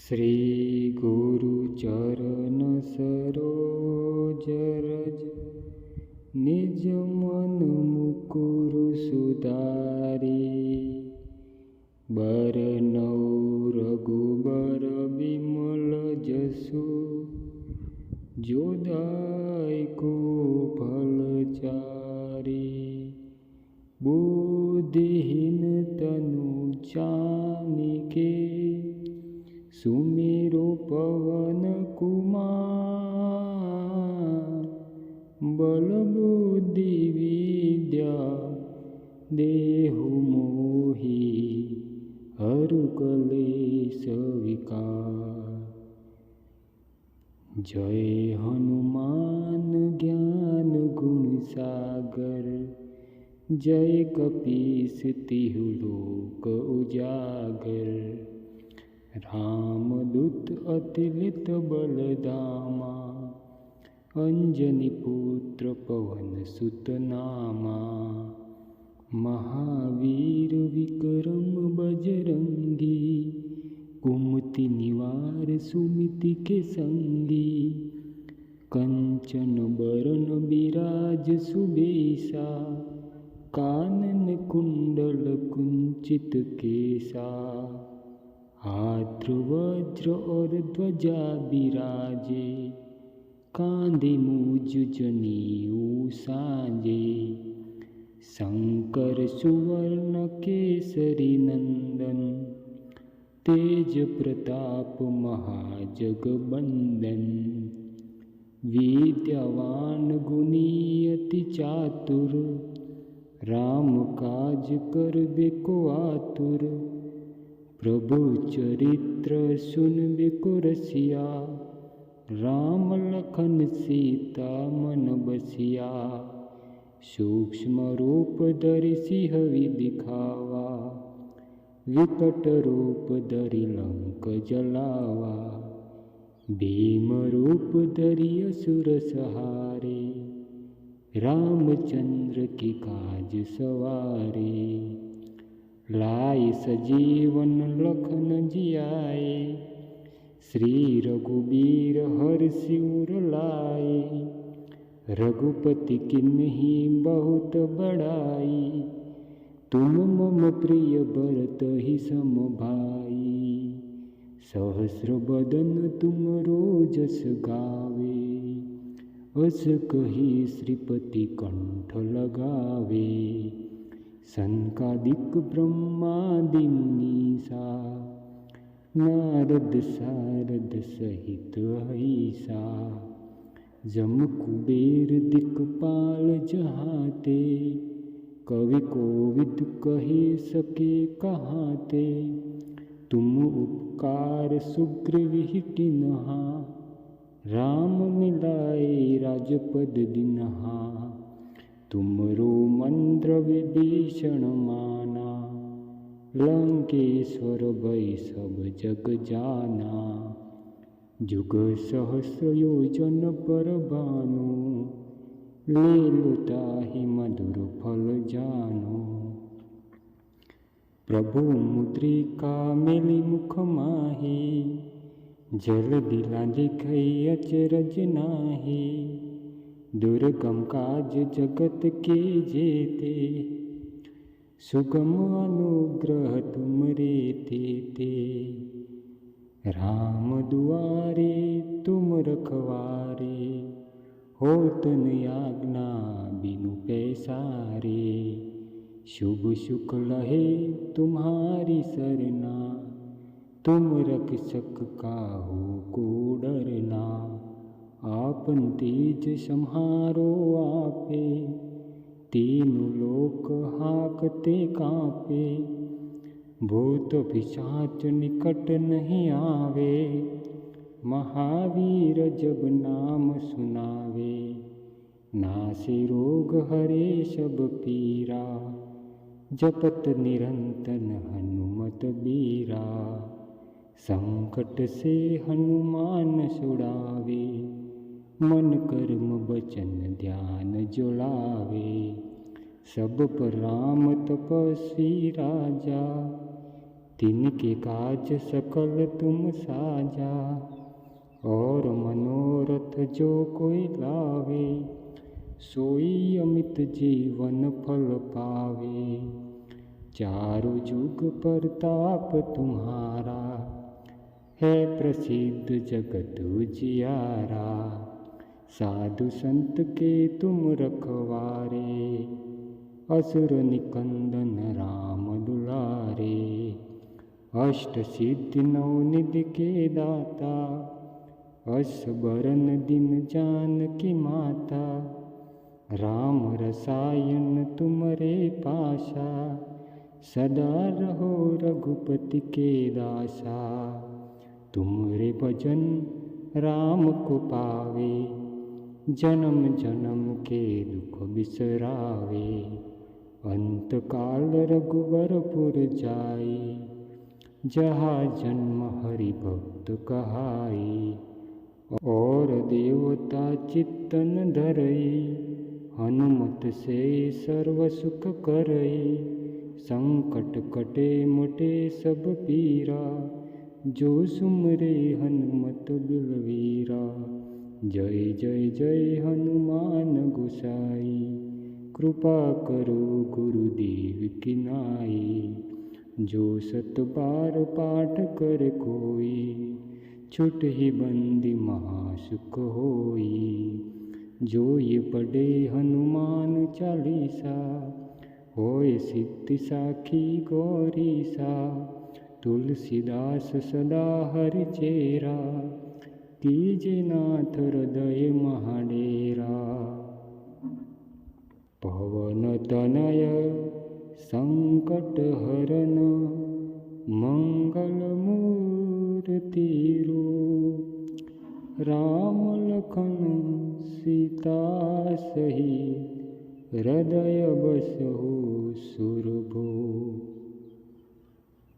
श्री गुरु चरण सरोज रज, निज मन मुकुर सुधारी। बरनौ रघुबर विमल जसु, जो दायको फल चारी। बुद्धिहीन तनु जानिके, सुमेरो पवन कुमार। बल बुद्धि विद्या देहु मोहि, हरु कलेश विकार। जय हनुमान ज्ञान गुण सागर, जय कपीस तिहु लोक उजागर। रामदूत अतुलित बल धामा, अंजनी पुत्र पवन सुत नामा। महावीर विक्रम बजरंगी, कुमति निवार सुमति के संगी। कंचन बरन विराज सुबेसा, कानन कुंडल कुंचित केसा। हाथ वज्र और ध्वजा बिराजे, कांधे मूज जनेऊ साजे। शंकर सुवर्ण केसरी नंदन, तेज प्रताप महाजगबंदन। विद्यावान गुणी अति चातुर, राम काज करबे को आतुर। प्रभु चरित्र सुनबे को रसिया, राम लखन सीता मन बसिया। सूक्ष्म रूप धरि सिंह दिखावा, विकट रूप धरि लंक जलावा। भीम रूप धरि असुर सहारे, रामचंद्र की काज सवारे। लाई सजीवन लखन जियाए, श्री रघुबीर हर्षि उर लाए। रघुपति किन्ही बहुत बड़ाई, तुम मम प्रिय भरत ही सम भाई। सहस्र बदन तुम रोजस गावे, अस कही श्रीपति कंठ लगावे। सनकादिक ब्रह्मादि मुनीसा, नारद सारद सहित अहिसा। जम कुबेर दिक्पाल जहाते, कवि कोविद कहे सके कहाते। तुम उपकार सुग्रीव कीन्हा, राम मिलाए राजपद दीन्हा। तुमरो मंत्र विभीषण माना, लंकेश्वर भय सब जग जाना। जुग सहस्र योजन पर भानु, ले ताहि मधुर फल जानो। प्रभु मुद्रिका मेली मुख माही, जल दिला दिखई अचरज नाही। दुर्गम काज जगत के जेते, सुगम अनुग्रह तुमरे तेते। राम दुआरे तुम रखवारे, होत न आज्ञा बिनु पैसारे। शुभ शुक लहे तुम्हारी सरना, तुम रक्षक काहू को डरना। आपन तेज सम्हारो आपे, तीनों लोक हाकते कांपे। भूत पिशाच निकट नहीं आवे, महावीर जब नाम सुनावे। नासे रोग हरे सब पीरा, जपत निरंतन हनुमत बीरा। संकट से हनुमान छुड़ावे, मन कर्म वचन ध्यान जुड़ावे। सब पर राम तपस्वी राजा, तिनके काज सकल तुम साजा, और मनोरथ जो कोई लावे, सोई अमित जीवन फल पावे। चारों जुग प्रताप तुम्हारा, है प्रसिद्ध जगत उजियारा। साधु संत के तुम रखवारे, असुर निकंदन राम दुलारे। अष्ट सिद्धि नवनिधि के दाता, असबरन दिन जानकी माता। राम रसायन तुमरे पासा, सदा रहो रघुपति के दासा। तुमरे भजन राम को पावे, जन्म जन्म के दुख बिसरावे। अंत काल रघुबरपुर जाई, जहाँ जन्म हरि भक्त कहाई। और देवता चित्तन धरई, हनुमत से सर्व सुख करई। संकट कटे मोटे सब पीरा, जो सुमरे हनुमत बिलवीरा। जय जय जय हनुमान गोसाई, कृपा करो गुरुदेव की नाई। जो सत बार पाठ कर कोई, छुट ही बंदी महासुख होई। जो ये पढ़े हनुमान चालीसा, होए सिद्धि साखी गौरीसा। तुलसीदास सदा हरि चेरा, कीजे नाथ हृदय महाडेरा। पवन तनय संकट हरन, मंगल मूर्ति रूप। राम लखन सीता सहित, हृदय बसहु सुर